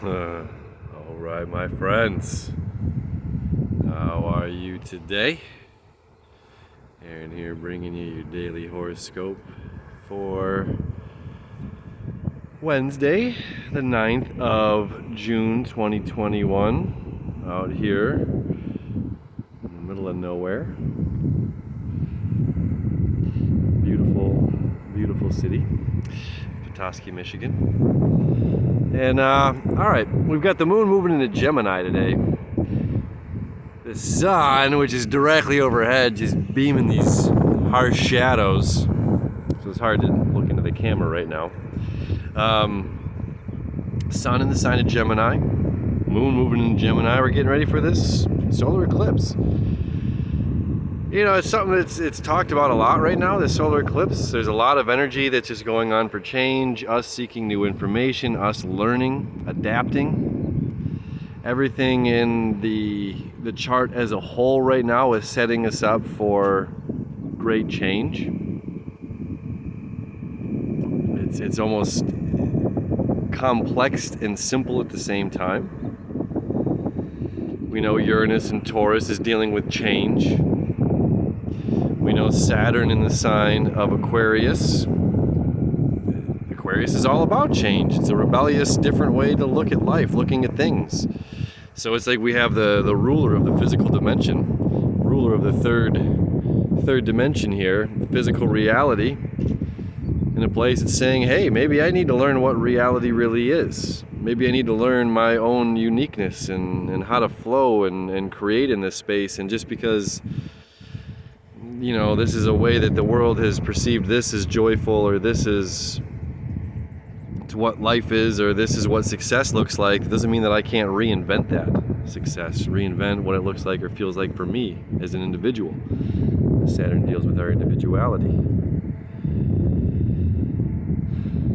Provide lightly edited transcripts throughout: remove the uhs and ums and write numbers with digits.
All right, my friends. How are you today? Aaron here, bringing you your daily horoscope for Wednesday, the 9th of June, 2021. Out here in the middle of nowhere. Beautiful, beautiful city, Petoskey, Michigan. And alright, we've got the moon moving into Gemini today. The sun, which is directly overhead, just beaming these harsh shadows. So it's hard to look into the camera right now. Sun in the sign of Gemini. Moon moving into Gemini. We're getting ready for this solar eclipse. You know, it's something it's talked about a lot right now, this solar eclipse. There's a lot of energy that's just going on for change, us seeking new information, us learning, adapting. Everything in the chart as a whole right now is setting us up for great change. It's almost complex and simple at the same time. We know Uranus and Taurus is dealing with change. We know Saturn in the sign of Aquarius. Aquarius is all about change. It's a rebellious, different way to look at life, looking at things. So it's like we have the ruler of the physical dimension, ruler of the third dimension here, physical reality, in a place that's saying, hey, maybe I need to learn what reality really is. Maybe I need to learn my own uniqueness and how to flow and create in this space. And just because, you know, this is a way that the world has perceived this as joyful, or this is what life is, or this is what success looks like, it doesn't mean that I can't reinvent that success, reinvent what it looks like or feels like for me as an individual. Saturn deals with our individuality.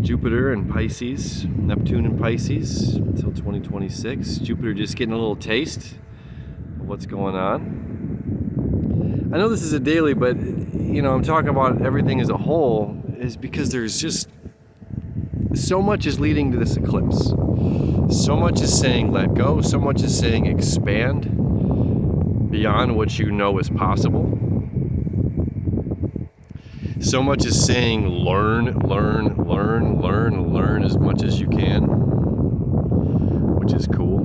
Jupiter in Pisces, Neptune in Pisces until 2026. Jupiter just getting a little taste of what's going on. I know this is a daily, but you know, I'm talking about everything as a whole is because there's just so much is leading to this eclipse. So much is saying let go. So much is saying expand beyond what you know is possible. So much is saying learn as much as you can, which is cool.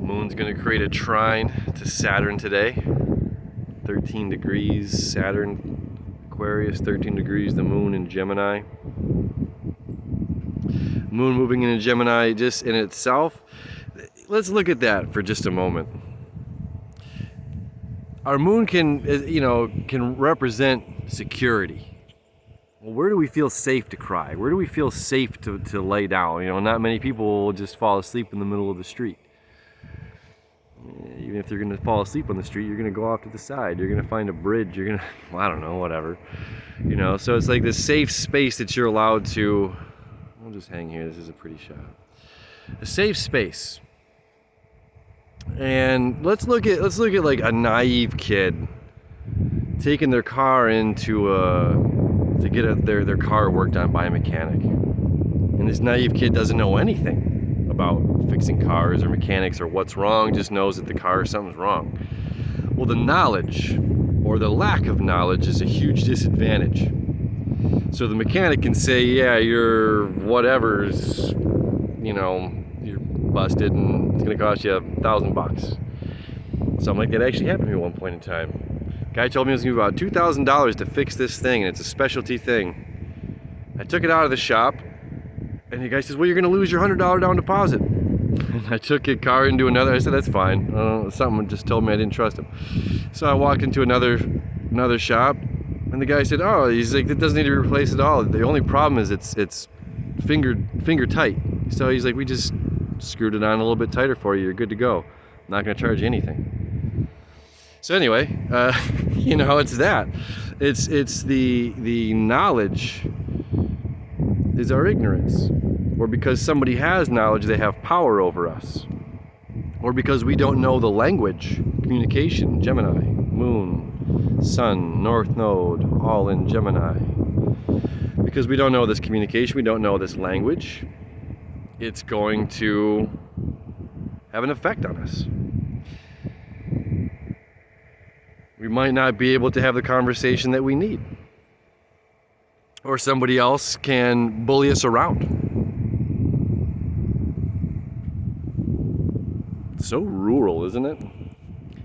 Moon's going to create a trine to Saturn today. 13 degrees Saturn, Aquarius, 13 degrees the moon in Gemini. Moon moving into Gemini just in itself. Let's look at that for just a moment. Our moon can represent security. Well, where do we feel safe to cry? Where do we feel safe to lay down? You know, not many people will just fall asleep in the middle of the street. Even if you're going to fall asleep on the street, you're going to go off to the side. You're going to find a bridge. You're going to, well, I don't know, whatever. You know, so it's like this safe space that you're allowed to. We'll just hang here. This is a pretty shot. A safe space. And let's look at like a naive kid taking their car into to get their car worked on by a mechanic. And this naive kid doesn't know anything about fixing cars or mechanics or what's wrong, just knows that the car or something's wrong. Well, the knowledge or the lack of knowledge is a huge disadvantage. So the mechanic can say, yeah, your whatever's, you know, you're busted and it's gonna cost you $1,000. Something like that actually happened to me at one point in time. Guy told me it was gonna be about $2,000 to fix this thing, and it's a specialty thing. I took it out of the shop, and the guy says, well, you're gonna lose your $100 down deposit. And I took a car into another. I said, that's fine. Someone just told me I didn't trust him. So I walked into another shop, and the guy said, oh, he's like, it doesn't need to be replaced at all. The only problem is it's finger tight. So he's like, we just screwed it on a little bit tighter for you. You're good to go. I'm not going to charge you anything. So anyway, you know, it's that. It's the knowledge is our ignorance. Or because somebody has knowledge, they have power over us. Or because we don't know the language, communication, Gemini, Moon, Sun, North Node, all in Gemini. Because we don't know this communication, we don't know this language. it's going to have an effect on us. We might not be able to have the conversation that we need. Or somebody else can bully us around. It's so rural, isn't it?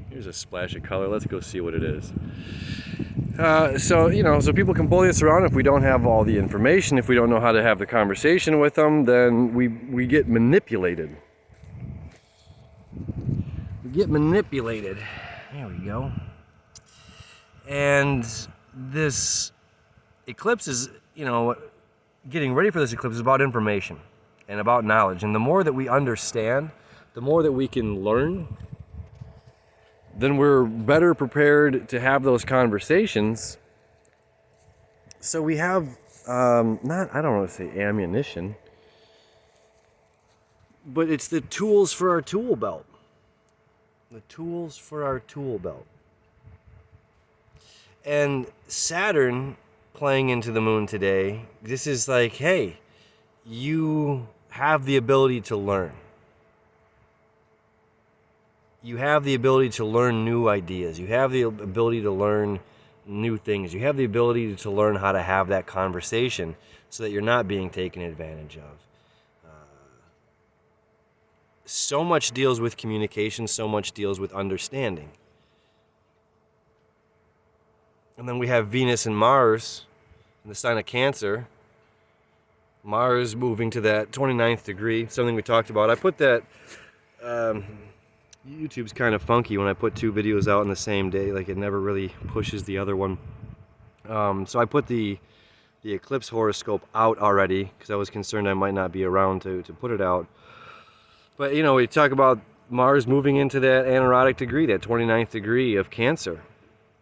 Here's a splash of color. Let's go see what it is. So people can bully us around if we don't have all the information. If we don't know how to have the conversation with them, then we get manipulated. We get manipulated. There we go. And this eclipse is, getting ready for this eclipse is about information and about knowledge. And the more that we understand, the more that we can learn, then we're better prepared to have those conversations. So we have, I don't want to say ammunition, but it's the tools for our tool belt. The tools for our tool belt. And Saturn playing into the moon today, this is like, hey, you have the ability to learn. You have the ability to learn new ideas. You have the ability to learn new things. You have the ability to learn how to have that conversation so that you're not being taken advantage of. So much deals with communication, so much deals with understanding. And then we have Venus and Mars in the sign of Cancer. Mars moving to that 29th degree, something we talked about. I put that... YouTube's kind of funky when I put two videos out in the same day, like it never really pushes the other one. So I put the eclipse horoscope out already because I was concerned I might not be around to put it out. But we talk about Mars moving into that anaerotic degree, that 29th degree of Cancer,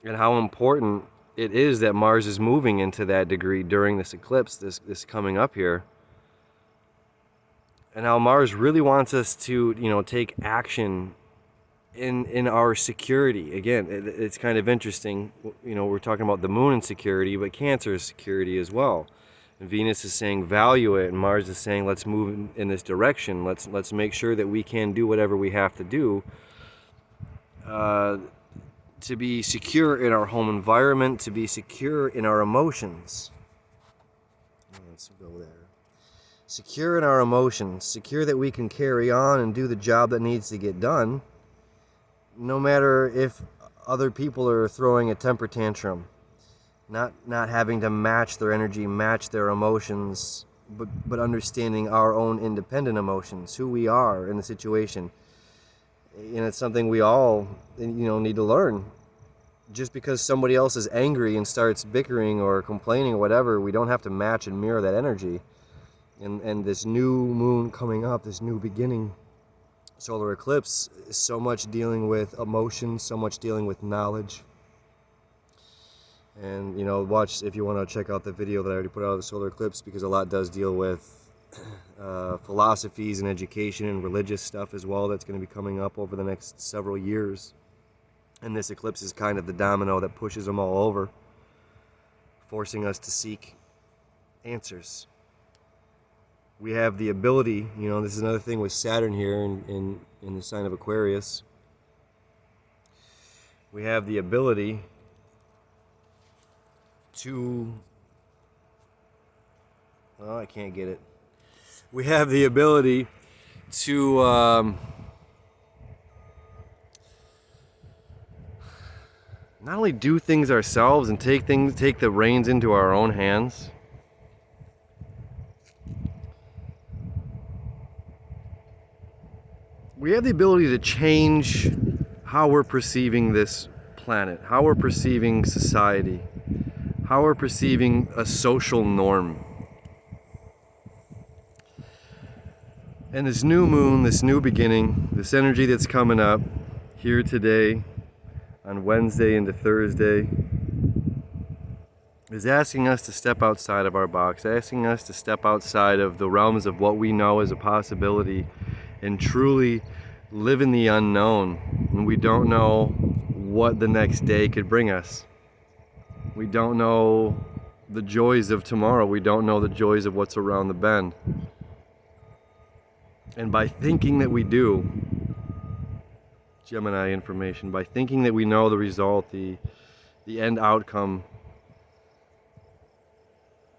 and how important it is that Mars is moving into that degree during this eclipse, this coming up here. And how Mars really wants us to, take action in our security. Again, it's kind of interesting. We're talking about the moon and security, but Cancer is security as well. And Venus is saying value it, and Mars is saying let's move in this direction. Let's make sure that we can do whatever we have to do to be secure in our home environment, to be secure in our emotions. Let's go there. Secure in our emotions, secure that we can carry on and do the job that needs to get done, no matter if other people are throwing a temper tantrum, not having to match their energy, match their emotions, but understanding our own independent emotions, who we are in the situation. And it's something we all, need to learn. Just because somebody else is angry and starts bickering or complaining or whatever, we don't have to match and mirror that energy. And this new moon coming up, this new beginning, solar eclipse, is so much dealing with emotions, so much dealing with knowledge. And, watch if you want to check out the video that I already put out of the solar eclipse, because a lot does deal with philosophies and education and religious stuff as well that's going to be coming up over the next several years. And this eclipse is kind of the domino that pushes them all over, forcing us to seek answers. We have the ability, this is another thing with Saturn here in the sign of Aquarius. We have the ability to, I can't get it. We have the ability to not only do things ourselves and take the reins into our own hands. We have the ability to change how we're perceiving this planet, how we're perceiving society, how we're perceiving a social norm. And this new moon, this new beginning, this energy that's coming up here today on Wednesday into Thursday is asking us to step outside of our box, asking us to step outside of the realms of what we know as a possibility and truly live in the unknown. And we don't know what the next day could bring us. We don't know the joys of tomorrow. We don't know the joys of what's around the bend. And by thinking that we do, Gemini information, by thinking that we know the result, the end outcome,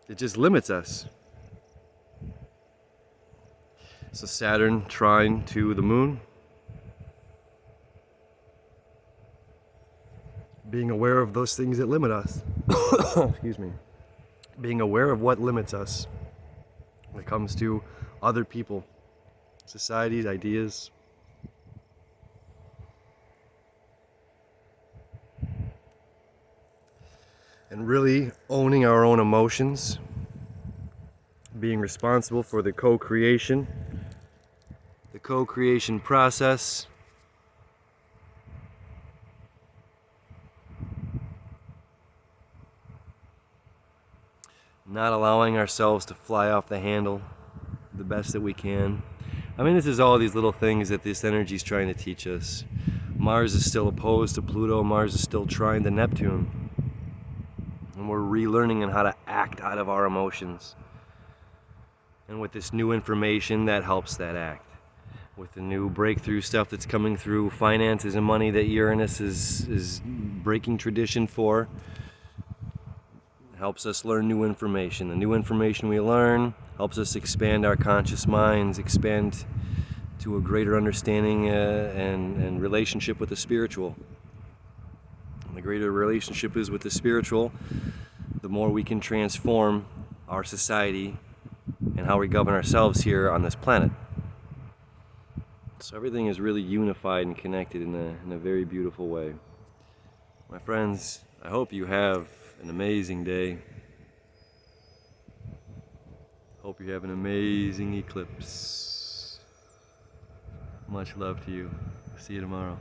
it just limits us. So Saturn trine to the moon. Being aware of those things that limit us. Excuse me. Being aware of what limits us when it comes to other people, societies, ideas. And really owning our own emotions. Being responsible for the co-creation process. Not allowing ourselves to fly off the handle the best that we can. I mean, this is all these little things that this energy is trying to teach us. Mars is still opposed to Pluto. Mars is still trine to Neptune. And we're relearning on how to act out of our emotions. And with this new information, that helps that act. With the new breakthrough stuff that's coming through, finances and money that Uranus is breaking tradition for, helps us learn new information. The new information we learn helps us expand our conscious minds, expand to a greater understanding and relationship with the spiritual. And the greater relationship is with the spiritual, the more we can transform our society and how we govern ourselves here on this planet. So everything is really unified and connected in a very beautiful way. My friends, I hope you have an amazing day. Hope you have an amazing eclipse. Much love to you. See you tomorrow.